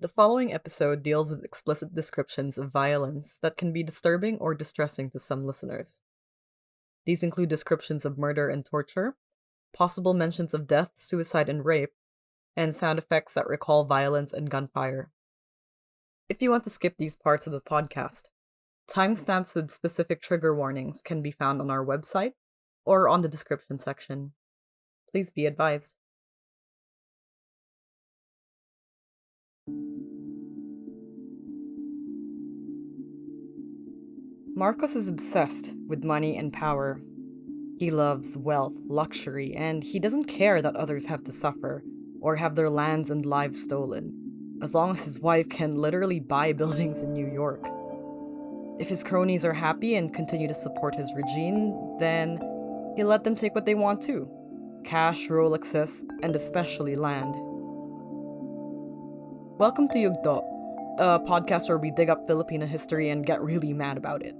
The following episode deals with explicit descriptions of violence that can be disturbing or distressing to some listeners. These include descriptions of murder and torture, possible mentions of death, suicide, and rape, and sound effects that recall violence and gunfire. If you want to skip these parts of the podcast, timestamps with specific trigger warnings can be found on our website or on the description section. Please be advised. Marcos is obsessed with money and power. He loves wealth, luxury, and he doesn't care that others have to suffer or have their lands and lives stolen, as long as his wife can literally buy buildings in New York. If his cronies are happy and continue to support his regime, then he'll let them take what they want too: cash, Rolexes, and especially land. Welcome to Yugto, a podcast where we dig up Filipino history and get really mad about it.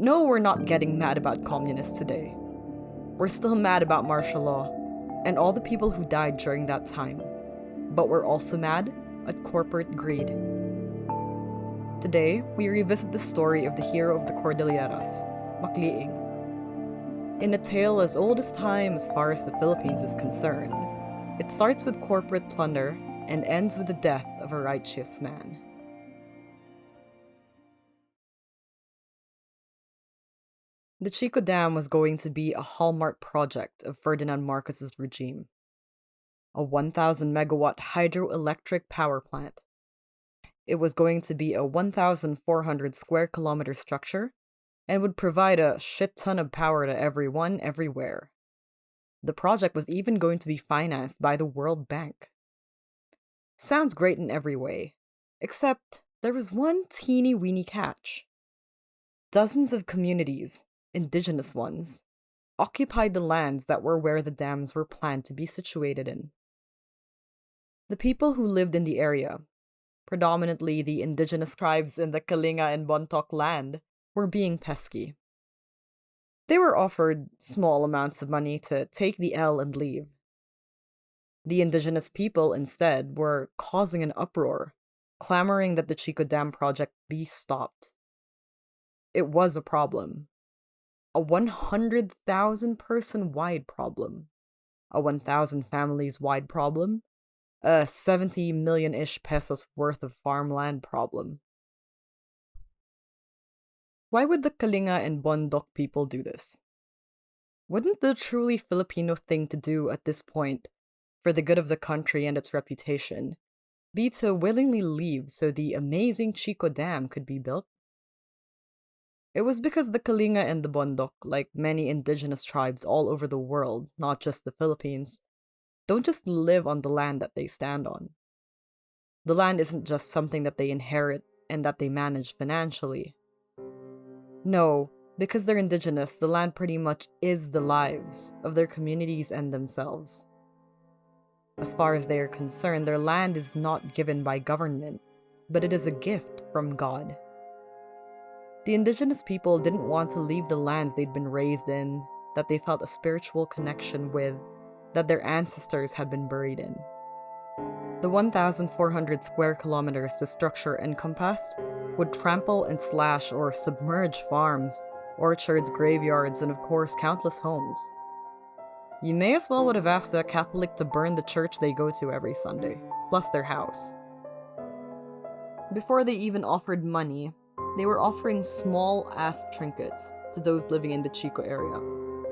No, we're not getting mad about communists today. We're still mad about martial law and all the people who died during that time. But we're also mad at corporate greed. Today, we revisit the story of the hero of the Cordilleras, Makliing. In a tale as old as time as far as the Philippines is concerned, it starts with corporate plunder and ends with the death of a righteous man. The Chico Dam was going to be a hallmark project of Ferdinand Marcos's regime. A 1,000 megawatt hydroelectric power plant. It was going to be a 1,400 square kilometer structure and would provide a shit ton of power to everyone, everywhere. The project was even going to be financed by the World Bank. Sounds great in every way, except there was one teeny weeny catch. Dozens of communities, Indigenous ones, occupied the lands that were where the dams were planned to be situated in. The people who lived in the area, predominantly the indigenous tribes in the Kalinga and Bontoc land, were being pesky. They were offered small amounts of money to take the L and leave. The indigenous people, instead, were causing an uproar, clamoring that the Chico Dam project be stopped. It was a problem. A 100,000 person wide problem. A 1,000 families wide problem. A 70 million-ish pesos worth of farmland problem. Why would the Kalinga and Bondoc people do this? Wouldn't the truly Filipino thing to do at this point, for the good of the country and its reputation, be to willingly leave so the amazing Chico Dam could be built? It was because the Kalinga and the Bondoc, like many indigenous tribes all over the world, not just the Philippines, don't just live on the land that they stand on. The land isn't just something that they inherit and that they manage financially. No, because they're indigenous, the land pretty much is the lives of their communities and themselves. As far as they are concerned, their land is not given by government, but it is a gift from God. The indigenous people didn't want to leave the lands they'd been raised in, that they felt a spiritual connection with, that their ancestors had been buried in. The 1,400 square kilometers the structure encompassed would trample and slash or submerge farms, orchards, graveyards, and of course countless homes. You may as well would have asked a Catholic to burn the church they go to every Sunday, plus their house. Before they even offered money, they were offering small-ass trinkets to those living in the Chico area.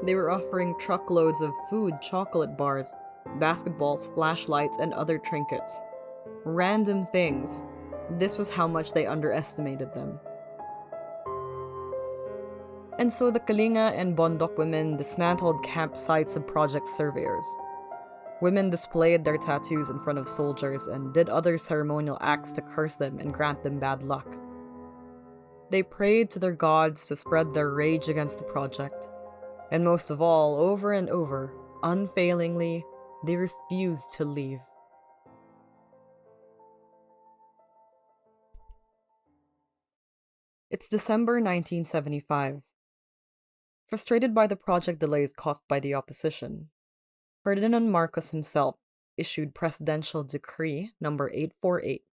They were offering truckloads of food, chocolate bars, basketballs, flashlights, and other trinkets. Random things. This was how much they underestimated them. And so the Kalinga and Bondoc women dismantled campsites of project surveyors. Women displayed their tattoos in front of soldiers and did other ceremonial acts to curse them and grant them bad luck. They prayed to their gods to spread their rage against the project. And most of all, over and over, unfailingly, they refused to leave. It's December 1975. Frustrated by the project delays caused by the opposition, Ferdinand Marcos himself issued Presidential Decree number 848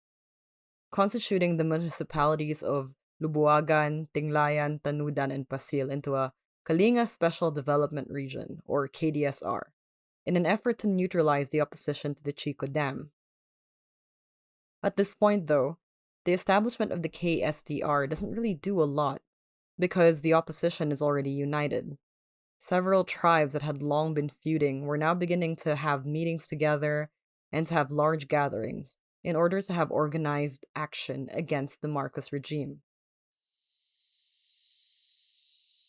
constituting the municipalities of Lubuagan, Tinglayan, Tanudan, and Pasil into a Kalinga Special Development Region, or KDSR, in an effort to neutralize the opposition to the Chico Dam. At this point, though, the establishment of the KSDR doesn't really do a lot, because the opposition is already united. Several tribes that had long been feuding were now beginning to have meetings together and to have large gatherings in order to have organized action against the Marcos regime.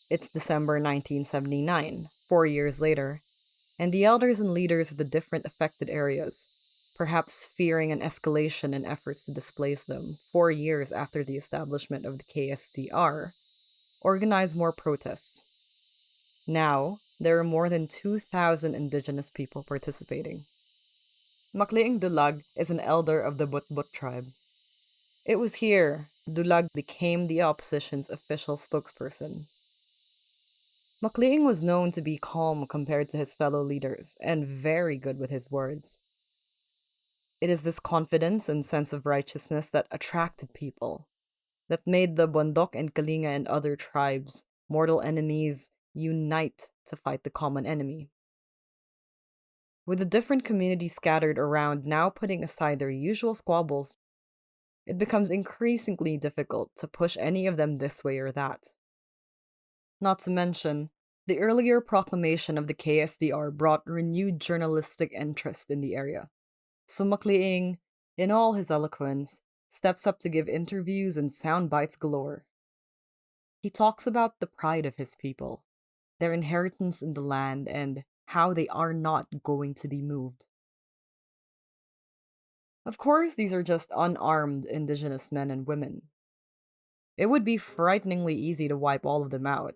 It's December 1979, 4 years later, and the elders and leaders of the different affected areas, perhaps fearing an escalation in efforts to displace them 4 years after the establishment of the KSDR, organize more protests. Now, there are more than 2,000 indigenous people participating. Makliing Dulag is an elder of the Butbut tribe. It was here Dulag became the opposition's official spokesperson. Makliing was known to be calm compared to his fellow leaders and very good with his words. It is this confidence and sense of righteousness that attracted people, that made the Bondok and Kalinga and other tribes, mortal enemies, unite to fight the common enemy. With the different communities scattered around now putting aside their usual squabbles, it becomes increasingly difficult to push any of them this way or that. Not to mention, the earlier proclamation of the KSDR brought renewed journalistic interest in the area. So Makliing, in all his eloquence, steps up to give interviews and sound bites galore. He talks about the pride of his people, their inheritance in the land, and how they are not going to be moved. Of course, these are just unarmed indigenous men and women. It would be frighteningly easy to wipe all of them out,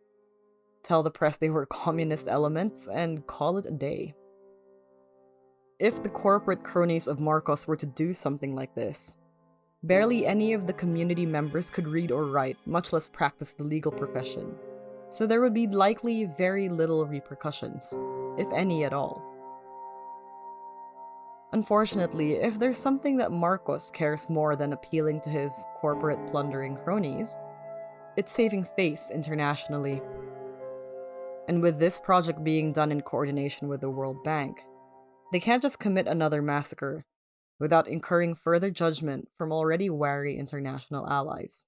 tell the press they were communist elements, and call it a day. If the corporate cronies of Marcos were to do something like this, barely any of the community members could read or write, much less practice the legal profession, so there would be likely very little repercussions, if any at all. Unfortunately, if there's something that Marcos cares more than appealing to his corporate plundering cronies, it's saving face internationally. And with this project being done in coordination with the World Bank, they can't just commit another massacre without incurring further judgment from already wary international allies.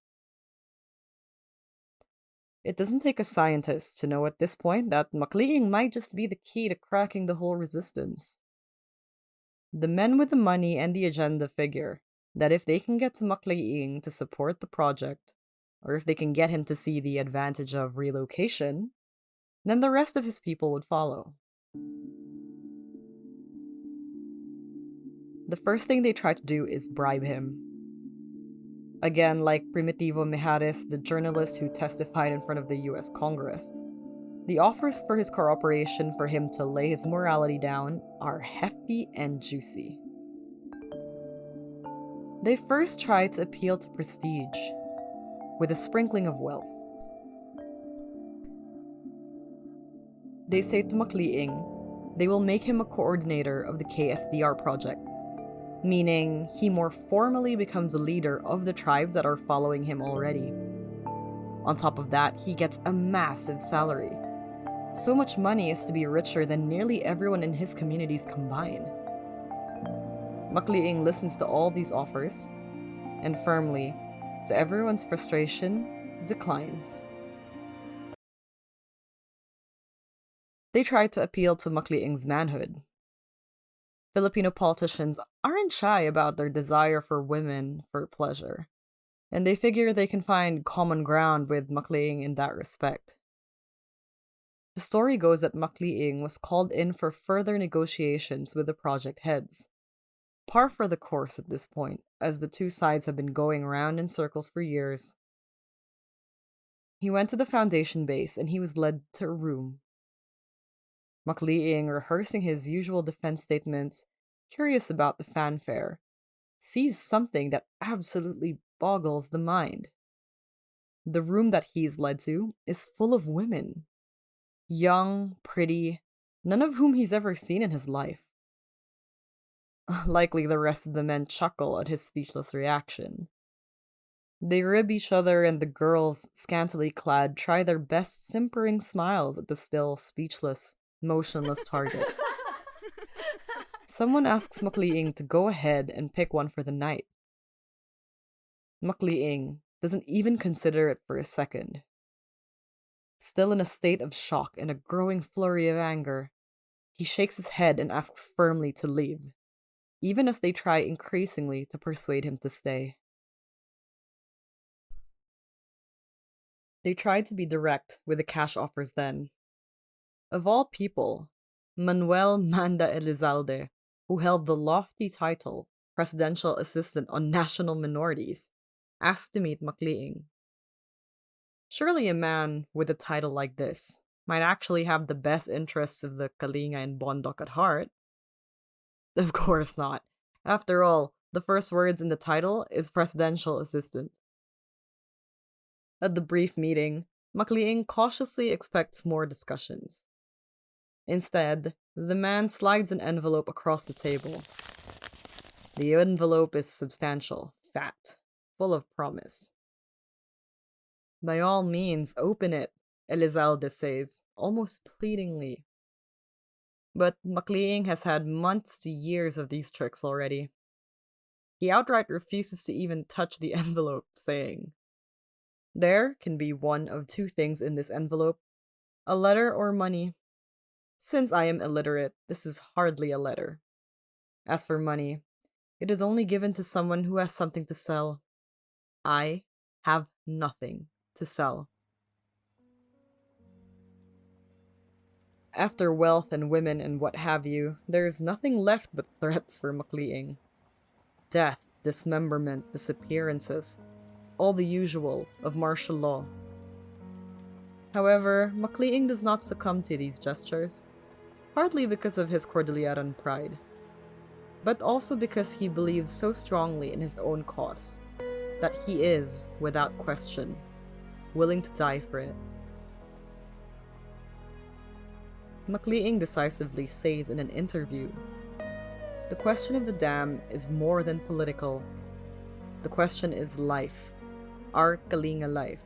It doesn't take a scientist to know at this point that Makliing might just be the key to cracking the whole resistance. The men with the money and the agenda figure that if they can get to Makliing to support the project, or if they can get him to see the advantage of relocation, then the rest of his people would follow. The first thing they try to do is bribe him. Again, like Primitivo Mijares, the journalist who testified in front of the US Congress, the offers for his cooperation for him to lay his morality down are hefty and juicy. They first try to appeal to prestige, with a sprinkling of wealth. They say to Makliing they will make him a coordinator of the KSDR project, meaning he more formally becomes a leader of the tribes that are following him already. On top of that, he gets a massive salary. So much money as to be richer than nearly everyone in his communities combined. Makliing listens to all these offers, and firmly, to everyone's frustration, declines. They try to appeal to Makliing's manhood. Filipino politicians aren't shy about their desire for women for pleasure, and they figure they can find common ground with Makliing in that respect. The story goes that Makliing was called in for further negotiations with the project heads. Par for the course at this point, as the two sides have been going round in circles for years. He went to the foundation base and he was led to a room. Makliing, rehearsing his usual defense statements, curious about the fanfare, sees something that absolutely boggles the mind. The room that he is led to is full of women. Young, pretty, none of whom he's ever seen in his life. Likely the rest of the men chuckle at his speechless reaction, They rib each other, and the girls, scantily clad, try their best simpering smiles at the still, speechless, motionless target. Someone asks Makliing to go ahead and pick one for the night. Makliing doesn't even consider it for a second. Still in a state of shock and a growing flurry of anger, he shakes his head and asks firmly to leave, even as they try increasingly to persuade him to stay. They tried to be direct with the cash offers then. Of all people, Manuel Manda Elizalde, who held the lofty title Presidential Assistant on National Minorities, asked to meet Makliing. Surely a man with a title like this might actually have the best interests of the Kalinga and Bondok at heart. Of course not. After all, the first words in the title is Presidential Assistant. At the brief meeting, Makliing cautiously expects more discussions. Instead, the man slides an envelope across the table. The envelope is substantial, fat, full of promise. By all means, open it, Elizalde says, almost pleadingly. But Makliing has had months to years of these tricks already. He outright refuses to even touch the envelope, saying, "There can be one of two things in this envelope, a letter or money. Since I am illiterate, this is hardly a letter. As for money, it is only given to someone who has something to sell. I have nothing to sell." After wealth and women and what have you, there is nothing left but threats for Makliing. Death, dismemberment, disappearances, all the usual of martial law. However, Makliing does not succumb to these gestures, partly because of his Cordilleran pride, but also because he believes so strongly in his own cause that he is, without question, willing to die for it. Makliing decisively says in an interview, "The question of the dam is more than political. The question is life, our Kalinga life.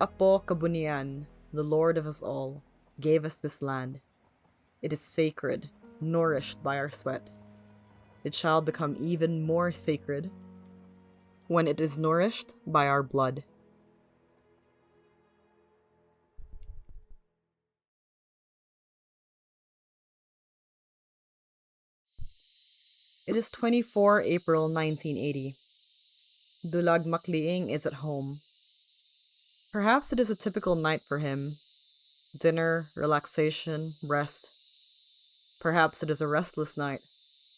Apo Kabunian, the Lord of us all, gave us this land. It is sacred, nourished by our sweat. It shall become even more sacred when it is nourished by our blood." It is 24 April 1980. Dulag Makliing is at home. Perhaps it is a typical night for him. Dinner, relaxation, rest. Perhaps it is a restless night,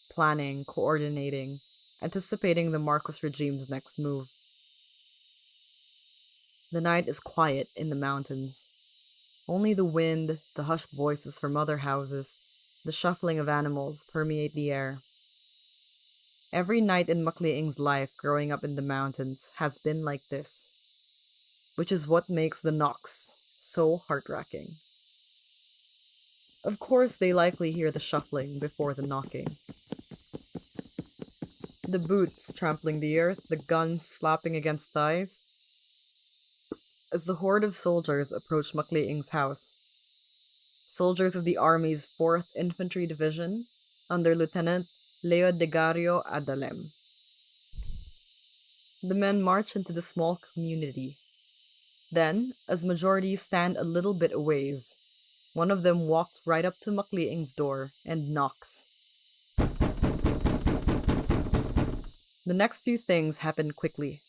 planning, coordinating, anticipating the Marcos regime's next move. The night is quiet in the mountains. Only the wind, the hushed voices from other houses, the shuffling of animals permeate the air. Every night in Makliing's life growing up in the mountains has been like this, which is what makes the knocks so heart-wracking. Of course, they likely hear the shuffling before the knocking. The boots trampling the earth, the guns slapping against thighs. As the horde of soldiers approach Makliing's house, soldiers of the Army's 4th Infantry Division, under Lieutenant Leo Degario Adalem. The men march into the small community. Then, as majorities stand a little bit a ways, one of them walks right up to Makliing's door and knocks. The next few things happen quickly.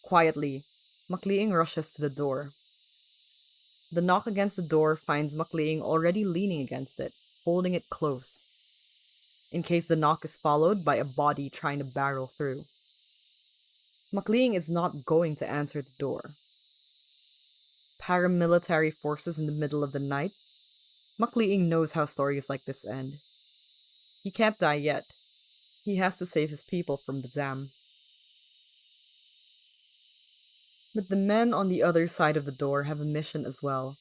Quietly, Makliing rushes to the door. The knock against the door finds Makliing already leaning against it, holding it close, in case the knock is followed by a body trying to barrel through. Makliing is not going to answer the door. Paramilitary forces in the middle of the night? Makliing knows how stories like this end. He can't die yet. He has to save his people from the dam. But the men on the other side of the door have a mission as well,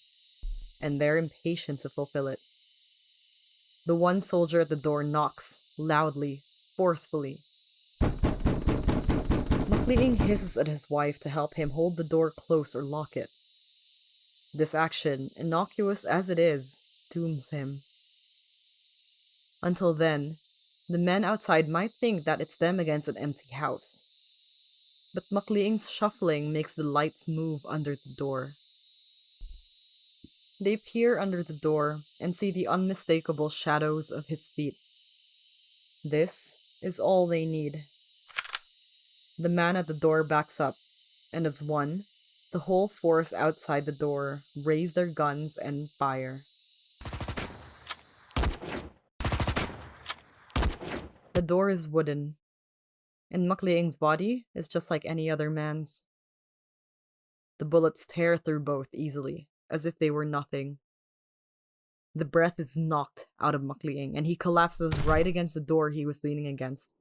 and they're impatient to fulfill it. The one soldier at the door knocks, loudly, forcefully. Makliing hisses at his wife to help him hold the door close or lock it. This action, innocuous as it is, dooms him. Until then, the men outside might think that it's them against an empty house. But Makliing's shuffling makes the lights move under the door. They peer under the door and see the unmistakable shadows of his feet. This is all they need. The man at the door backs up, and as one, the whole force outside the door raise their guns and fire. The door is wooden, and Makliing's body is just like any other man's. The bullets tear through both easily, as if they were nothing. The breath is knocked out of Makliing, and he collapses right against the door he was leaning against.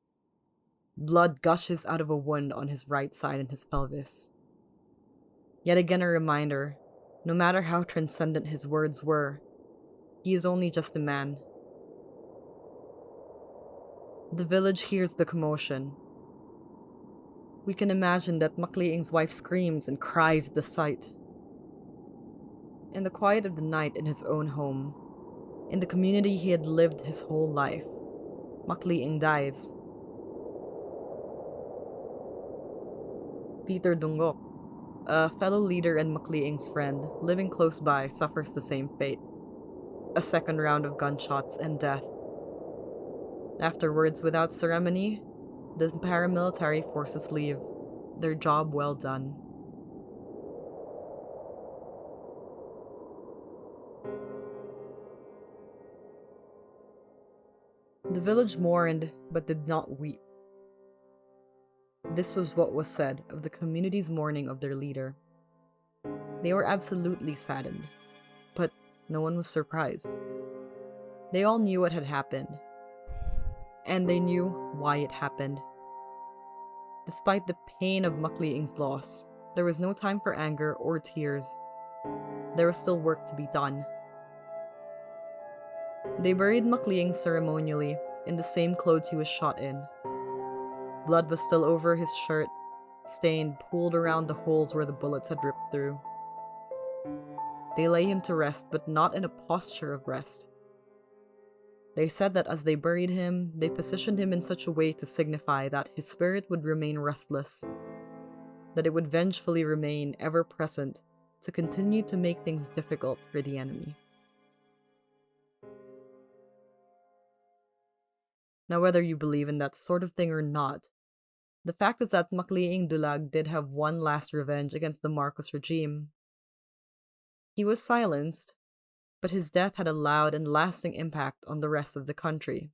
Blood gushes out of a wound on his right side and his pelvis. Yet again a reminder, no matter how transcendent his words were, he is only just a man. The village hears the commotion. We can imagine that Makliing's wife screams and cries at the sight. In the quiet of the night in his own home, in the community he had lived his whole life, Makliing dies. Peter Dungok, a fellow leader and Makliing's friend, living close by, suffers the same fate. A second round of gunshots and death. Afterwards, without ceremony, the paramilitary forces leave, their job well done. The village mourned, but did not weep. This was what was said of the community's mourning of their leader. They were absolutely saddened, but no one was surprised. They all knew what had happened, and they knew why it happened. Despite the pain of Makliing's loss, there was no time for anger or tears. There was still work to be done. They buried Makliing ceremonially in the same clothes he was shot in. Blood was still over his shirt, stained, pooled around the holes where the bullets had ripped through. They lay him to rest, but not in a posture of rest. They said that as they buried him, they positioned him in such a way to signify that his spirit would remain restless, that it would vengefully remain ever present to continue to make things difficult for the enemy. Now, whether you believe in that sort of thing or not, the fact is that Makliing Dulag did have one last revenge against the Marcos regime. He was silenced, but his death had a loud and lasting impact on the rest of the country.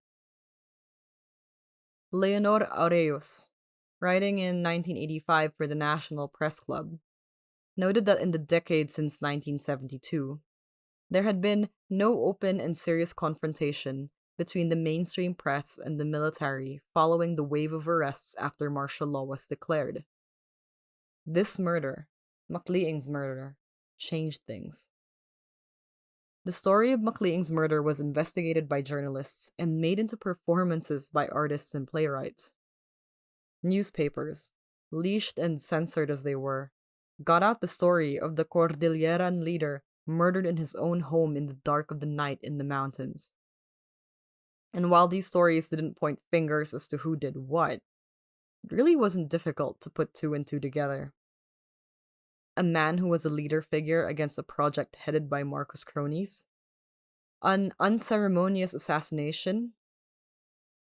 Leonor Aureus, writing in 1985 for the National Press Club, noted that in the decade since 1972, there had been no open and serious confrontation between the mainstream press and the military following the wave of arrests after martial law was declared. This murder, Makliing's murder, changed things. The story of Makliing's murder was investigated by journalists and made into performances by artists and playwrights. Newspapers, leashed and censored as they were, got out the story of the Cordilleran leader murdered in his own home in the dark of the night in the mountains. And while these stories didn't point fingers as to who did what, it really wasn't difficult to put two and two together. A man who was a leader figure against a project headed by Marcos cronies. An unceremonious assassination.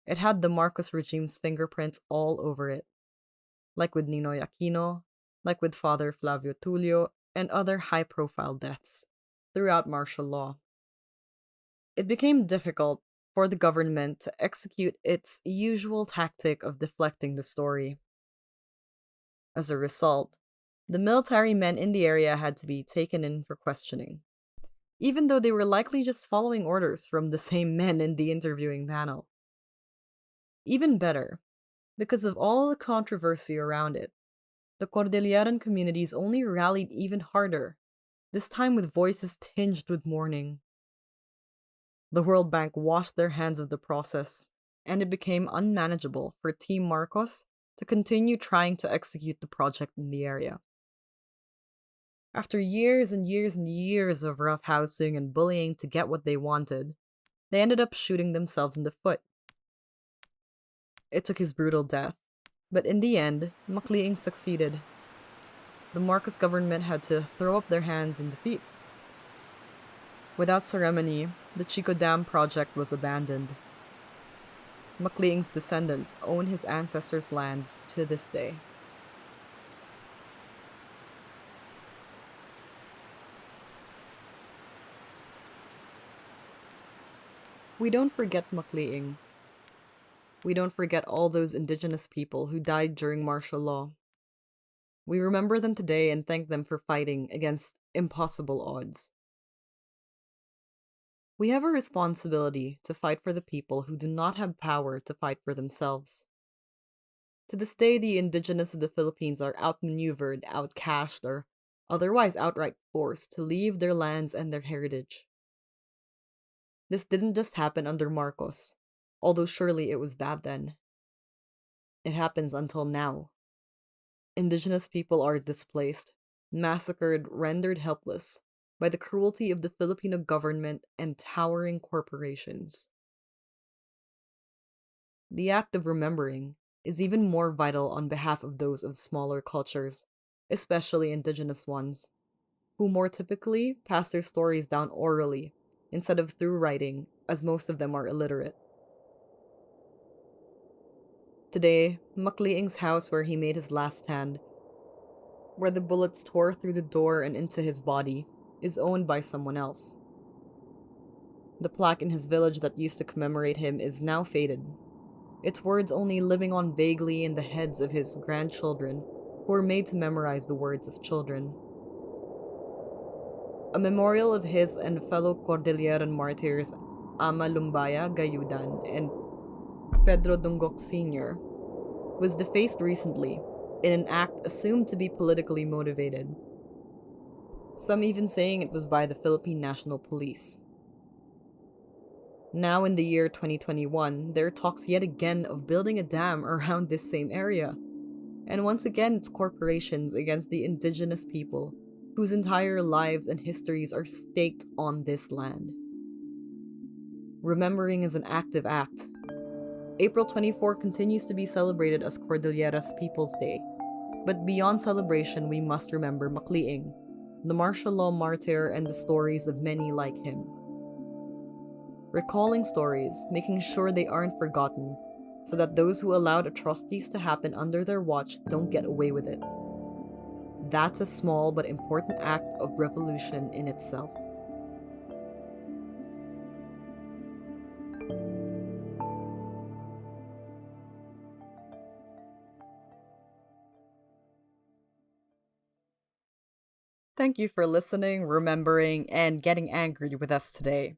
It had the Marcos regime's fingerprints all over it. Like with Ninoy Aquino, like with Father Flavio Tulio, and other high-profile deaths throughout martial law. It became difficult for the government to execute its usual tactic of deflecting the story. As a result, the military men in the area had to be taken in for questioning, even though they were likely just following orders from the same men in the interviewing panel. Even better, because of all the controversy around it, the Cordilleran communities only rallied even harder, this time with voices tinged with mourning. The World Bank washed their hands of the process, and it became unmanageable for Team Marcos to continue trying to execute the project in the area. After years and years and years of roughhousing and bullying to get what they wanted, they ended up shooting themselves in the foot. It took his brutal death, but in the end, Makliing succeeded. The Marcos government had to throw up their hands in defeat. Without ceremony, the Chico Dam project was abandoned. Makliing's descendants own his ancestors' lands to this day. We don't forget Makliing. We don't forget all those indigenous people who died during martial law. We remember them today and thank them for fighting against impossible odds. We have a responsibility to fight for the people who do not have power to fight for themselves. To this day, the indigenous of the Philippines are outmaneuvered, outcashed, or otherwise outright forced to leave their lands and their heritage. This didn't just happen under Marcos, although surely it was bad then. It happens until now. Indigenous people are displaced, massacred, rendered helpless by the cruelty of the Filipino government and towering corporations. The act of remembering is even more vital on behalf of those of smaller cultures, especially indigenous ones, who more typically pass their stories down orally instead of through writing, as most of them are illiterate. Today, Makliing's house where he made his last stand, where the bullets tore through the door and into his body, is owned by someone else. The plaque in his village that used to commemorate him is now faded, its words only living on vaguely in the heads of his grandchildren, who were made to memorize the words as children. A memorial of his and fellow Cordilleran martyrs Ama Lumbaya Gayudan and Pedro Dungok Sr. was defaced recently in an act assumed to be politically motivated. Some even saying it was by the Philippine National Police. Now in the year 2021, there are talks yet again of building a dam around this same area. And once again, it's corporations against the indigenous people whose entire lives and histories are staked on this land. Remembering is an active act. April 24 continues to be celebrated as Cordilleras People's Day. But beyond celebration, we must remember Makliing, the martial law martyr, and the stories of many like him. Recalling stories, making sure they aren't forgotten, so that those who allowed atrocities to happen under their watch don't get away with it. That's a small but important act of revolution in itself. Thank you for listening, remembering, and getting angry with us today.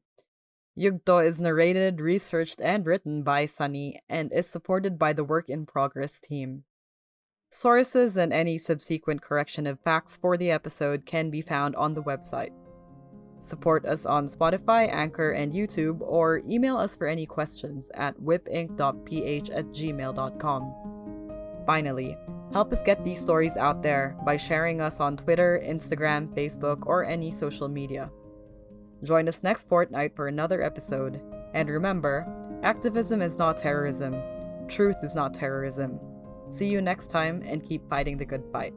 Yugto is narrated, researched, and written by Sunny and is supported by the Work in Progress team. Sources and any subsequent correction of facts for the episode can be found on the website. Support us on Spotify, Anchor, and YouTube, or email us for any questions at whipinc.ph@gmail.com. Finally, help us get these stories out there by sharing us on Twitter, Instagram, Facebook, or any social media. Join us next fortnight for another episode. And remember, activism is not terrorism. Truth is not terrorism. See you next time and keep fighting the good fight.